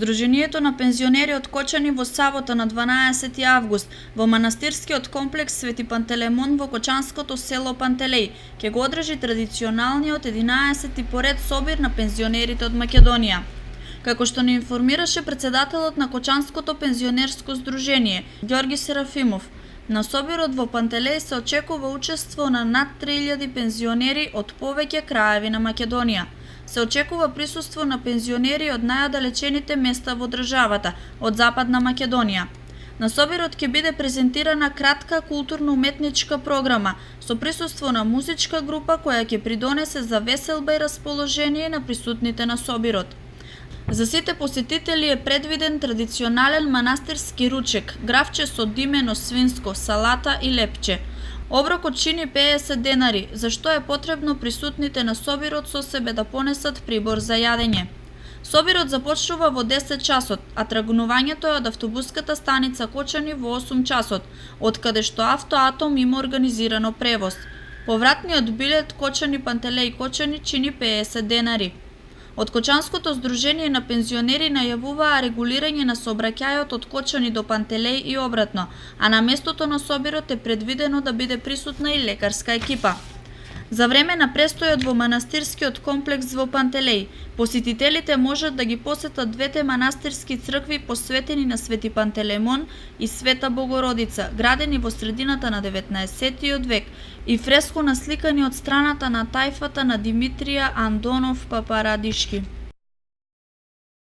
Сдруженијето на пензионери откочани во сабота на 12 август во манастирскиот комплекс Свети Пантелеимон во кочанското село Пантелеј ќе го одржи традиционалниот 11-ти поред собир на пензионерите од Македонија. Како што ни информираше председателот на Кочанското пензионерско здружение Ѓорги Серафимов, на собирот во Пантелеј се очекува учество на над 3000 пензионери од повеќе краеви на Македонија. Се очекува присуство на пензионери од најоддалечените места во државата, од Западна Македонија. На собирот ќе биде презентирана кратка културно-уметничка програма со присуство на музичка група која ќе придонесе за веселба и расположение на присутните на собирот. За сите посетители е предвиден традиционален манастирски ручек, гравче со димено свинско, салата и лепче. Оброкот чини 50 денари, за што е потребно присутните на собирот со себе да понесат прибор за јадење. Собирот започнува во 10 часот, а тргнувањето е од автобуската станица Кочани во 8 часот, од каде што Автоатом има организирано превоз. Повратниот билет Кочани Пантелеј Кочани чини 50 денари. Од Кочанското здружение на пензионери најавуваа регулирање на сообраќајот од Кочани до Пантелеј и обратно, а на местото на собирот е предвидено да биде присутна и лекарска екипа. За време на престојот во манастирскиот комплекс во Пантелеј, посетителите можат да ги посетат двете манастирски цркви посветени на Свети Пантелеимон и Света Богородица, градени во средината на 19 век, и фреско насликани од страната на тајфата на Димитрија Андонов Папарадишки.